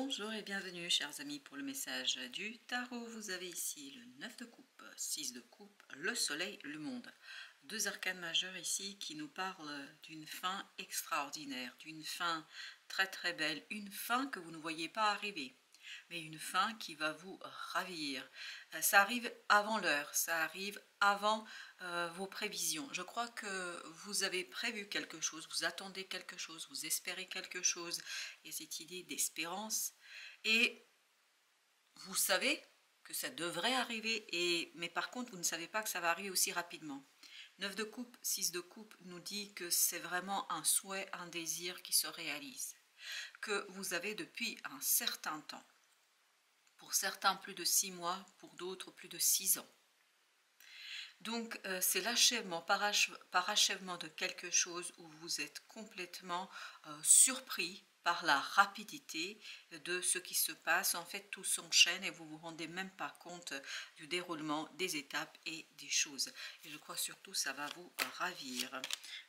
Bonjour et bienvenue chers amis pour le message du tarot. Vous avez ici le 9 de coupe, 6 de coupe, le soleil, le monde. Deux arcanes majeures ici qui nous parlent d'une fin extraordinaire, d'une fin très très belle, une fin que vous ne voyez pas arriver, mais une fin qui va vous ravir. Ça arrive avant l'heure, ça arrive avant vos prévisions. Je crois que vous avez prévu quelque chose, vous attendez quelque chose, vous espérez quelque chose, et cette idée d'espérance, et vous savez que ça devrait arriver, mais par contre vous ne savez pas que ça va arriver aussi rapidement. 9 de coupe, 6 de coupe nous dit que c'est vraiment un souhait, un désir qui se réalise, que vous avez depuis un certain temps. Pour certains plus de 6 mois, pour d'autres plus de 6 ans. Donc c'est l'achèvement, par achèvement de quelque chose où vous êtes complètement surpris par la rapidité de ce qui se passe. En fait, tout s'enchaîne et vous ne vous rendez même pas compte du déroulement des étapes et des choses. Et je crois surtout ça va vous ravir.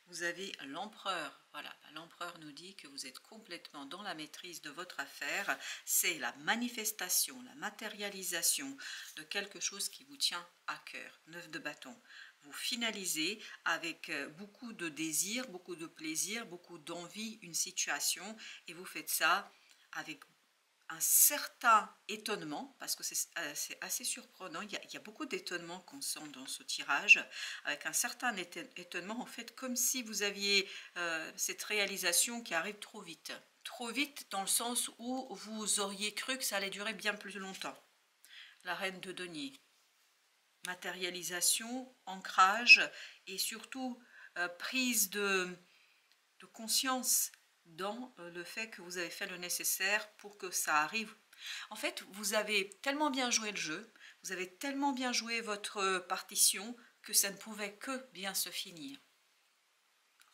Vous avez l'empereur. Voilà, l'empereur nous dit que vous êtes complètement dans la maîtrise de votre affaire. C'est la manifestation, la matérialisation de quelque chose qui vous tient à cœur. 9 de bâton. Vous finalisez avec beaucoup de désir, beaucoup de plaisir, beaucoup d'envie, une situation, et vous faites ça avec un certain étonnement, parce que c'est assez surprenant, il y a beaucoup d'étonnement qu'on sent dans ce tirage, avec un certain étonnement, en fait, comme si vous aviez cette réalisation qui arrive trop vite dans le sens où vous auriez cru que ça allait durer bien plus longtemps. La reine de denier. Matérialisation, ancrage et surtout prise de conscience dans le fait que vous avez fait le nécessaire pour que ça arrive. En fait, vous avez tellement bien joué le jeu, vous avez tellement bien joué votre partition que ça ne pouvait que bien se finir.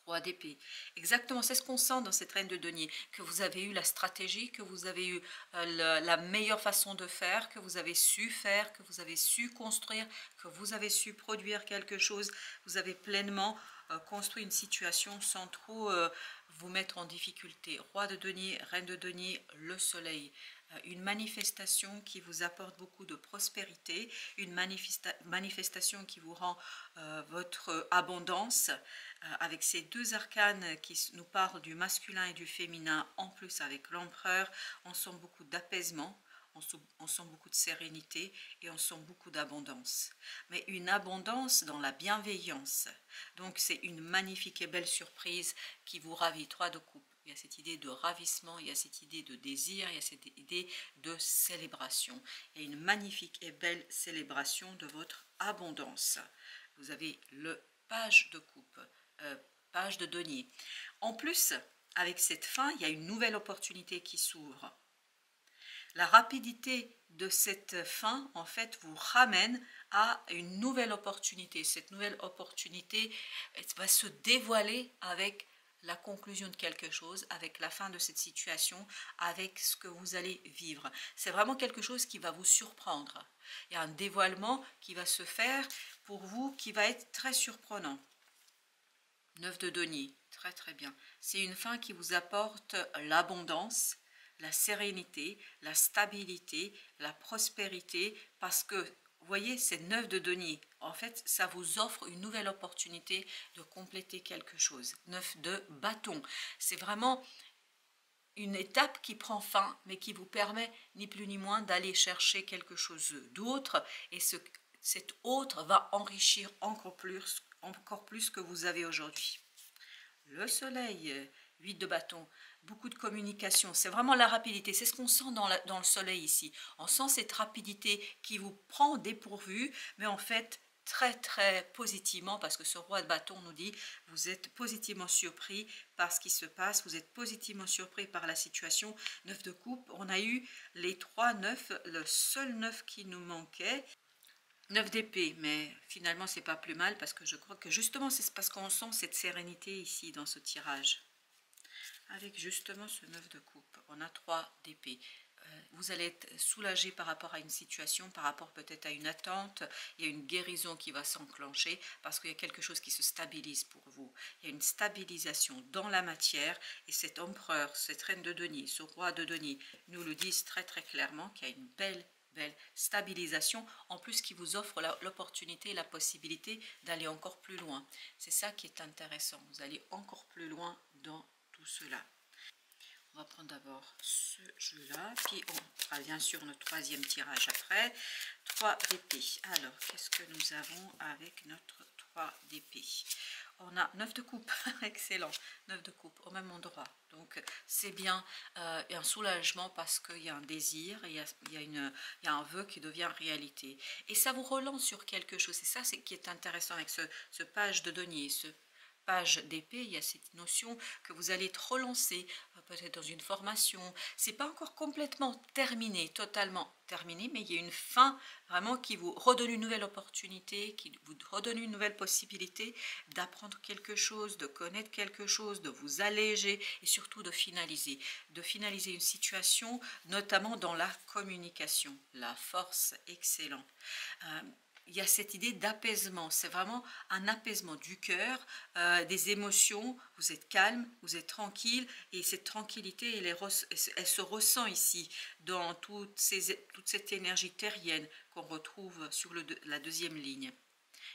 Roi d'épée. Exactement, c'est ce qu'on sent dans cette reine de denier, que vous avez eu la stratégie, que vous avez eu la meilleure façon de faire, que vous avez su faire, que vous avez su construire, que vous avez su produire quelque chose. Vous avez pleinement construit une situation sans trop vous mettre en difficulté. Roi de denier, reine de denier, le soleil. Une manifestation qui vous apporte beaucoup de prospérité, une manifestation qui vous rend votre abondance, avec ces deux arcanes qui nous parlent du masculin et du féminin, en plus avec l'empereur, on sent beaucoup d'apaisement, on sent beaucoup de sérénité et on sent beaucoup d'abondance. Mais une abondance dans la bienveillance. Donc c'est une magnifique et belle surprise qui vous ravit. 3 de coupe. Il y a cette idée de ravissement, il y a cette idée de désir, il y a cette idée de célébration. Il y a une magnifique et belle célébration de votre abondance. Vous avez le page de coupe, page de denier. En plus, avec cette fin, il y a une nouvelle opportunité qui s'ouvre. La rapidité de cette fin, en fait, vous ramène à une nouvelle opportunité. Cette nouvelle opportunité va se dévoiler avec la conclusion de quelque chose, avec la fin de cette situation, avec ce que vous allez vivre. C'est vraiment quelque chose qui va vous surprendre. Il y a un dévoilement qui va se faire pour vous qui va être très surprenant. 9 de denier, très très bien. C'est une fin qui vous apporte l'abondance, la sérénité, la stabilité, la prospérité, parce que, vous voyez, c'est 9 de denier. En fait, ça vous offre une nouvelle opportunité de compléter quelque chose. 9 de bâton. C'est vraiment une étape qui prend fin, mais qui vous permet ni plus ni moins d'aller chercher quelque chose d'autre. Et cet autre va enrichir encore plus que vous avez aujourd'hui. Le soleil, 8 de bâton, beaucoup de communication, c'est vraiment la rapidité, c'est ce qu'on sent dans le soleil ici. On sent cette rapidité qui vous prend au dépourvu, mais en fait très très positivement, parce que ce roi de bâton nous dit vous êtes positivement surpris par ce qui se passe, vous êtes positivement surpris par la situation. 9 de coupe, on a eu les 3 9, le seul 9 qui nous manquait. 9 d'épée, mais finalement c'est pas plus mal parce que je crois que justement c'est parce qu'on sent cette sérénité ici dans ce tirage. Avec justement ce 9 de coupe, on a 3 d'épée. vous allez être soulagé par rapport à une situation, par rapport peut-être à une attente. Il y a une guérison qui va s'enclencher parce qu'il y a quelque chose qui se stabilise pour vous. Il y a une stabilisation dans la matière et cet empereur, cette reine de denier, ce roi de denier nous le disent très très clairement qu'il y a une belle stabilisation, en plus qui vous offre l'opportunité et la possibilité d'aller encore plus loin. C'est ça qui est intéressant, vous allez encore plus loin dans tout cela. On va prendre d'abord ce jeu-là, puis on fera bien sûr notre troisième tirage après. 3 d'épée. Alors, qu'est-ce que nous avons avec notre 3 d'épée? On a 9 de coupe, excellent, 9 de coupe au même endroit. Donc, c'est bien un soulagement parce qu'il y a un désir, il y a un vœu qui devient réalité. Et ça vous relance sur quelque chose. Et ça, c'est qui est intéressant avec ce page de denier, ce page d'épée, il y a cette notion que vous allez être relancé, peut-être dans une formation. C'est pas encore complètement terminé, totalement terminé, mais il y a une fin vraiment qui vous redonne une nouvelle opportunité, qui vous redonne une nouvelle possibilité d'apprendre quelque chose, de connaître quelque chose, de vous alléger et surtout de finaliser une situation, notamment dans la communication. La force, excellent. Il y a cette idée d'apaisement, c'est vraiment un apaisement du cœur, des émotions, vous êtes calme, vous êtes tranquille, et cette tranquillité, elle se ressent ici, dans toute cette énergie terrienne qu'on retrouve sur la deuxième ligne.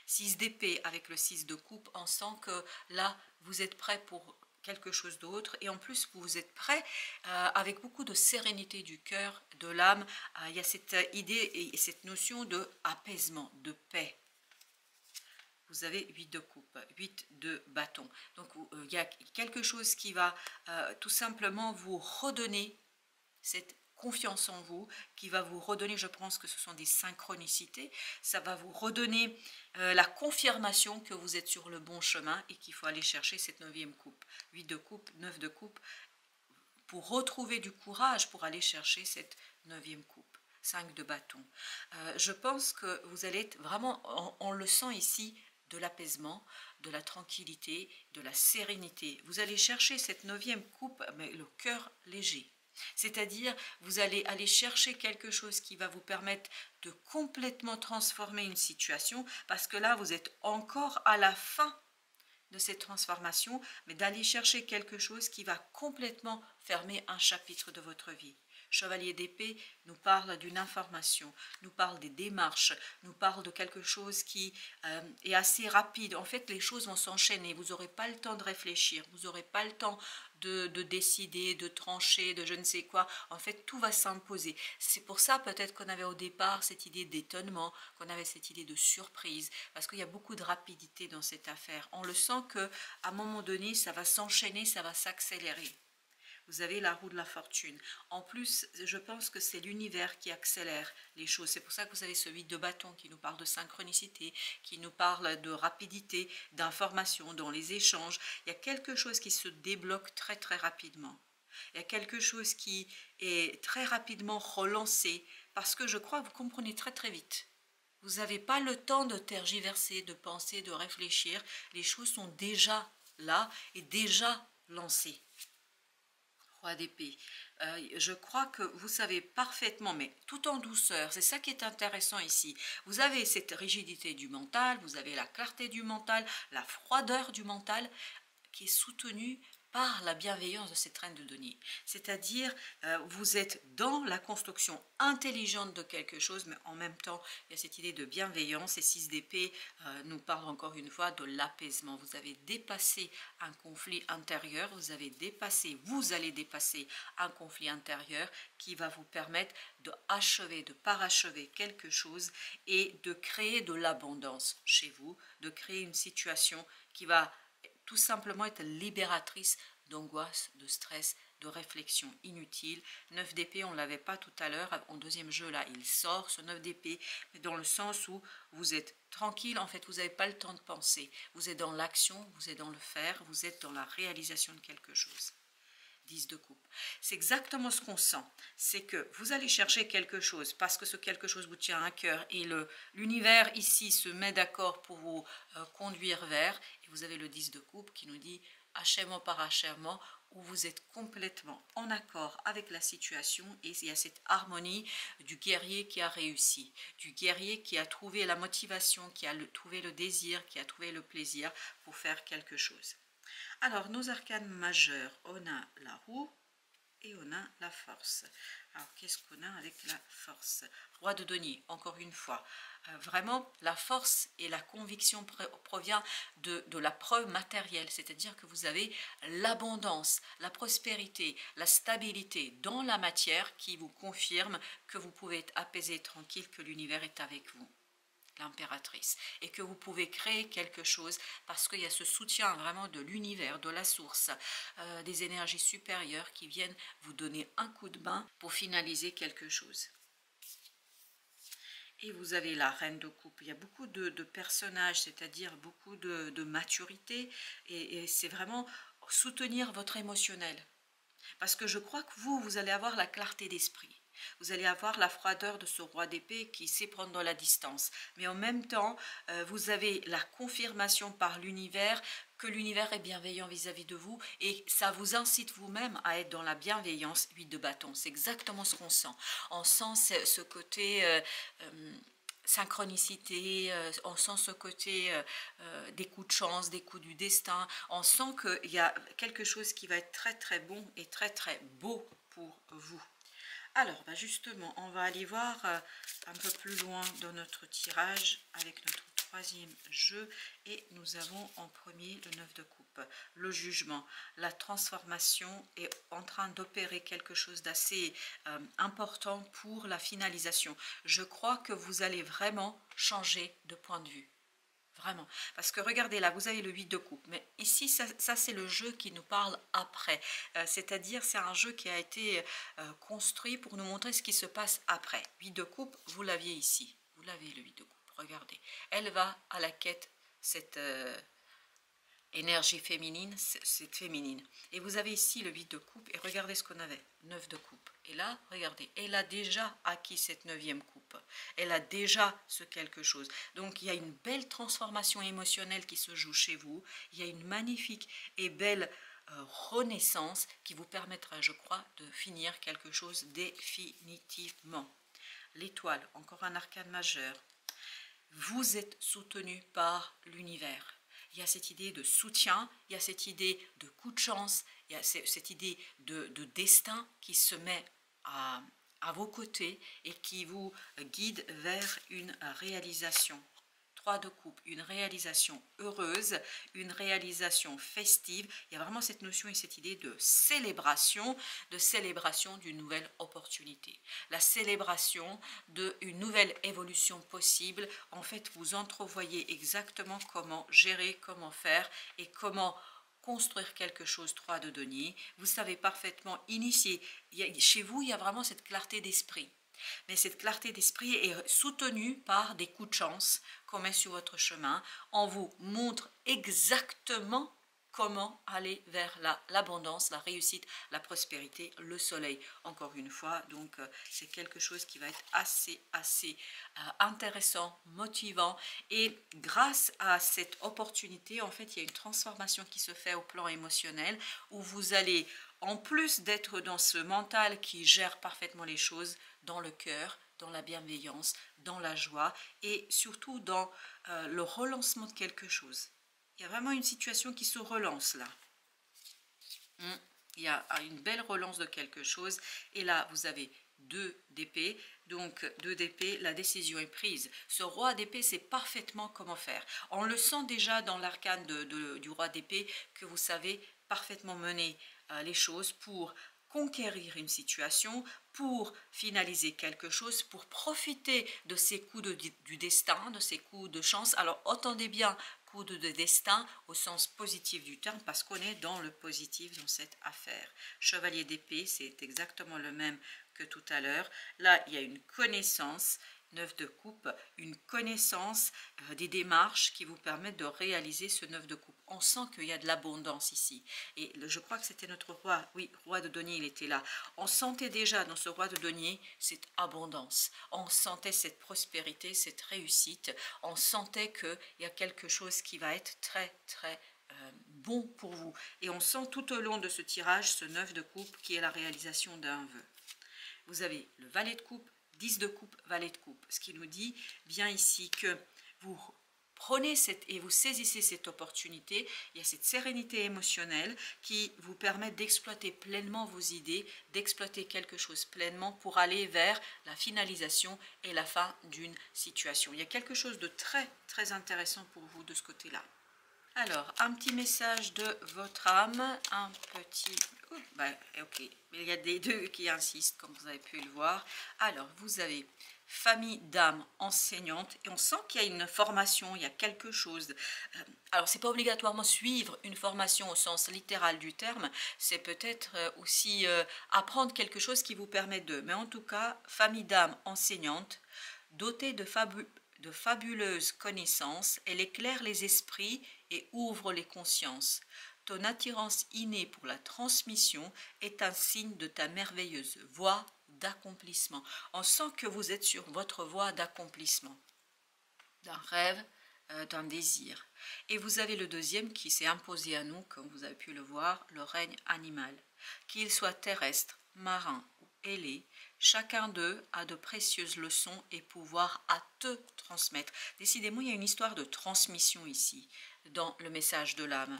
6 d'épée avec le 6 de coupe, on sent que là, vous êtes prêt pour quelque chose d'autre, et en plus vous êtes prêt avec beaucoup de sérénité du cœur, de l'âme. Il y a cette idée et cette notion de apaisement, de paix. Vous avez 8 de coupe, 8 de bâton. Donc il y a quelque chose qui va tout simplement vous redonner cette confiance en vous, qui va vous redonner, je pense que ce sont des synchronicités, ça va vous redonner la confirmation que vous êtes sur le bon chemin et qu'il faut aller chercher cette 9e coupe. 8 de coupe, 9 de coupe, pour retrouver du courage pour aller chercher cette 9e coupe. 5 de bâton. Je pense que vous allez être vraiment, on le sent ici, de l'apaisement, de la tranquillité, de la sérénité. Vous allez chercher cette 9e coupe, mais le cœur léger. C'est-à-dire, vous allez aller chercher quelque chose qui va vous permettre de complètement transformer une situation, parce que là, vous êtes encore à la fin de cette transformation, mais d'aller chercher quelque chose qui va complètement fermer un chapitre de votre vie. Chevalier d'épée nous parle d'une information, nous parle des démarches, nous parle de quelque chose qui est assez rapide. En fait, les choses vont s'enchaîner, vous n'aurez pas le temps de réfléchir, vous n'aurez pas le temps de décider, de trancher, de je ne sais quoi. En fait, tout va s'imposer. C'est pour ça peut-être qu'on avait au départ cette idée d'étonnement, qu'on avait cette idée de surprise, parce qu'il y a beaucoup de rapidité dans cette affaire. On le sent qu'à un moment donné, ça va s'enchaîner, ça va s'accélérer. Vous avez la roue de la fortune. En plus, je pense que c'est l'univers qui accélère les choses. C'est pour ça que vous avez ce 8 de bâton qui nous parle de synchronicité, qui nous parle de rapidité, d'information dans les échanges. Il y a quelque chose qui se débloque très très rapidement. Il y a quelque chose qui est très rapidement relancé parce que je crois que vous comprenez très très vite. Vous n'avez pas le temps de tergiverser, de penser, de réfléchir. Les choses sont déjà là et déjà lancées. Roi d'épée. Je crois que vous savez parfaitement, mais tout en douceur, c'est ça qui est intéressant ici. Vous avez cette rigidité du mental, vous avez la clarté du mental, la froideur du mental qui est soutenue par la bienveillance de cette reine de denier. C'est-à-dire, vous êtes dans la construction intelligente de quelque chose, mais en même temps, il y a cette idée de bienveillance. Et 6 d'épée nous parle encore une fois de l'apaisement. Vous avez dépassé un conflit intérieur, vous allez dépasser un conflit intérieur qui va vous permettre de parachever quelque chose et de créer de l'abondance chez vous, de créer une situation qui va tout simplement être libératrice d'angoisse, de stress, de réflexion inutile. 9 d'épée, on ne l'avait pas tout à l'heure, en deuxième jeu là, il sort ce 9 d'épée, mais dans le sens où vous êtes tranquille, en fait vous n'avez pas le temps de penser, vous êtes dans l'action, vous êtes dans le faire, vous êtes dans la réalisation de quelque chose. 10 de coupe. C'est exactement ce qu'on sent, c'est que vous allez chercher quelque chose parce que ce quelque chose vous tient à cœur et l'univers ici se met d'accord pour vous conduire vers, et vous avez le 10 de coupe qui nous dit achèvement par achèvement, où vous êtes complètement en accord avec la situation et il y a cette harmonie du guerrier qui a réussi, du guerrier qui a trouvé la motivation, qui a trouvé le désir, qui a trouvé le plaisir pour faire quelque chose. Alors, nos arcanes majeurs, on a la roue et on a la force. Alors, qu'est-ce qu'on a avec la force? Roi de denier, encore une fois. Vraiment, la force et la conviction provient de la preuve matérielle, c'est-à-dire que vous avez l'abondance, la prospérité, la stabilité dans la matière qui vous confirme que vous pouvez être apaisé, tranquille, que l'univers est avec vous, l'impératrice, et que vous pouvez créer quelque chose parce qu'il y a ce soutien vraiment de l'univers, de la source, des énergies supérieures qui viennent vous donner un coup de main pour finaliser quelque chose. Et vous avez la reine de coupe. Il y a beaucoup de personnages, c'est-à-dire beaucoup de maturité, et c'est vraiment soutenir votre émotionnel. Parce que je crois que vous allez avoir la clarté d'esprit. Vous allez avoir la froideur de ce roi d'épée qui sait prendre la distance. Mais en même temps, vous avez la confirmation par l'univers que l'univers est bienveillant vis-à-vis de vous et ça vous incite vous-même à être dans la bienveillance. 8 de bâton, c'est exactement ce qu'on sent. On sent ce côté synchronicité, on sent ce côté des coups de chance, des coups du destin. On sent qu'il y a quelque chose qui va être très très bon et très très beau pour vous. Alors, justement, on va aller voir un peu plus loin dans notre tirage avec notre troisième jeu. Et nous avons en premier le 9 de coupe, le jugement. La transformation est en train d'opérer quelque chose d'assez important pour la finalisation. Je crois que vous allez vraiment changer de point de vue. Vraiment. Parce que regardez là, vous avez le 8 de coupe. Mais ici, ça c'est le jeu qui nous parle après. C'est-à-dire, c'est un jeu qui a été construit pour nous montrer ce qui se passe après. 8 de coupe, vous l'aviez ici. Vous l'avez le 8 de coupe. Regardez. Elle va à la quête, cette énergie féminine, c'est féminine. Et vous avez ici le 8 de coupe. Et regardez ce qu'on avait. 9 de coupe. Et là, regardez, elle a déjà acquis cette 9e coupe. Elle a déjà ce quelque chose. Donc, il y a une belle transformation émotionnelle qui se joue chez vous. Il y a une magnifique et belle renaissance qui vous permettra, je crois, de finir quelque chose définitivement. L'étoile, encore un arcane majeur. Vous êtes soutenu par l'univers. Il y a cette idée de soutien, il y a cette idée de coup de chance, il y a cette idée de destin qui se met à vos côtés et qui vous guide vers une réalisation. 3 de coupe, une réalisation heureuse, une réalisation festive. Il y a vraiment cette notion et cette idée de célébration d'une nouvelle opportunité. La célébration d'une nouvelle évolution possible. En fait, vous entrevoyez exactement comment gérer, comment faire et comment construire quelque chose. 3 de denier. Vous savez parfaitement initier. Chez vous, il y a vraiment cette clarté d'esprit. Mais cette clarté d'esprit est soutenue par des coups de chance qu'on met sur votre chemin. On vous montre exactement comment aller vers l'abondance, la réussite, la prospérité, le soleil. Encore une fois, donc c'est quelque chose qui va être assez intéressant, motivant. Et grâce à cette opportunité, en fait, il y a une transformation qui se fait au plan émotionnel où vous allez, en plus d'être dans ce mental qui gère parfaitement les choses, dans le cœur, dans la bienveillance, dans la joie et surtout dans le relancement de quelque chose. Il y a vraiment une situation qui se relance là. Il y a une belle relance de quelque chose et là vous avez 2 d'épée, donc 2 d'épée, la décision est prise. Ce roi d'épée sait parfaitement comment faire. On le sent déjà dans l'arcane du roi d'épée que vous savez parfaitement mener les choses pour conquérir une situation, pour finaliser quelque chose, pour profiter de ces coups du destin, de ces coups de chance. Alors entendez bien, coup de destin au sens positif du terme parce qu'on est dans le positif dans cette affaire. Chevalier d'épée, c'est exactement le même que tout à l'heure. Là, il y a une connaissance, 9 de coupe, une connaissance des démarches qui vous permettent de réaliser ce 9 de coupe. On sent qu'il y a de l'abondance ici. Et je crois que c'était notre roi, oui, roi de denier, il était là. On sentait déjà dans ce roi de denier cette abondance. On sentait cette prospérité, cette réussite. On sentait qu'il y a quelque chose qui va être très, très bon pour vous. Et on sent tout au long de ce tirage ce 9 de coupe qui est la réalisation d'un vœu. Vous avez le valet de coupe, 10 de coupe, valet de coupe. Ce qui nous dit bien ici que vous prenez et vous saisissez cette opportunité. Il y a cette sérénité émotionnelle qui vous permet d'exploiter pleinement vos idées, d'exploiter quelque chose pleinement pour aller vers la finalisation et la fin d'une situation. Il y a quelque chose de très très intéressant pour vous de ce côté-là. Alors, un petit message de votre âme, un petit... ok, mais il y a des deux qui insistent, comme vous avez pu le voir. Alors, vous avez famille d'âme enseignante, et on sent qu'il y a une formation, il y a quelque chose. Alors, c'est pas obligatoirement suivre une formation au sens littéral du terme, c'est peut-être aussi apprendre quelque chose qui vous permet de... Mais en tout cas, famille d'âme enseignante, dotée de fabuleuses connaissances, elle éclaire les esprits et ouvre les consciences. Ton attirance innée pour la transmission est un signe de ta merveilleuse voie d'accomplissement. On sent que vous êtes sur votre voie d'accomplissement, d'un rêve, d'un désir. Et vous avez le deuxième qui s'est imposé à nous, comme vous avez pu le voir, le règne animal. Qu'il soit terrestre, marin ou ailé, chacun d'eux a de précieuses leçons et pouvoirs à te transmettre. Décidément, il y a une histoire de transmission ici, dans le message de l'âme.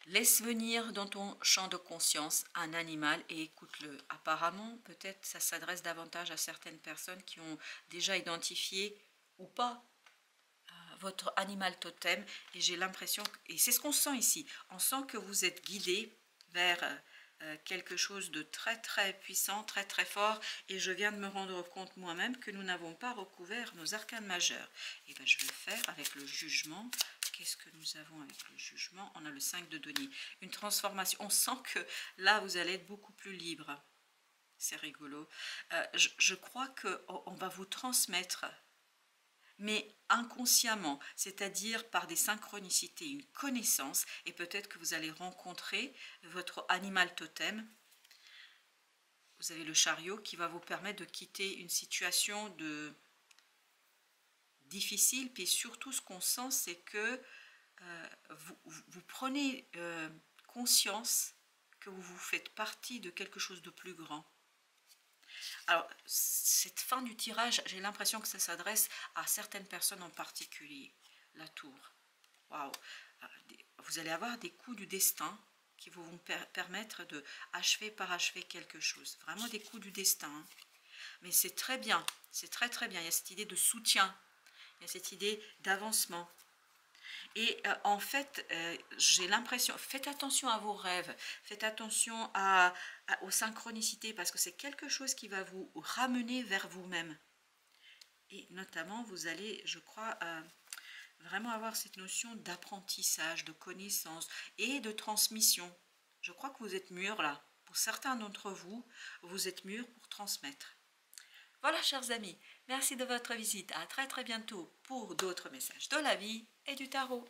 Laisse venir dans ton champ de conscience un animal et écoute-le. Apparemment, peut-être ça s'adresse davantage à certaines personnes qui ont déjà identifié ou pas votre animal totem. Et j'ai l'impression, et c'est ce qu'on sent ici, on sent que vous êtes guidé vers quelque chose de très très puissant, très très fort, et je viens de me rendre compte moi-même que nous n'avons pas recouvert nos arcanes majeurs. Et bien je vais le faire avec le jugement. Qu'est-ce que nous avons avec le jugement? On a le 5 de denier, une transformation. On sent que là vous allez être beaucoup plus libre. C'est rigolo. Je crois qu'on va vous transmettre, mais inconsciemment, c'est-à-dire par des synchronicités, une connaissance, et peut-être que vous allez rencontrer votre animal totem. Vous avez le chariot qui va vous permettre de quitter une situation difficile, puis surtout ce qu'on sent, c'est que vous prenez conscience que vous faites partie de quelque chose de plus grand. Alors, cette fin du tirage, j'ai l'impression que ça s'adresse à certaines personnes en particulier. La tour. Waouh! Vous allez avoir des coups du destin qui vont vous permettre de parachever quelque chose. Vraiment des coups du destin. Hein. Mais c'est très bien. C'est très très bien. Il y a cette idée de soutien. Il y a cette idée d'avancement. Et en fait, j'ai l'impression, faites attention à vos rêves, faites attention aux synchronicités, parce que c'est quelque chose qui va vous ramener vers vous-même. Et notamment, vous allez, je crois, vraiment avoir cette notion d'apprentissage, de connaissance et de transmission. Je crois que vous êtes mûrs là. Pour certains d'entre vous, vous êtes mûrs pour transmettre. Voilà, chers amis, merci de votre visite. À très très bientôt pour d'autres messages de la vie et du tarot.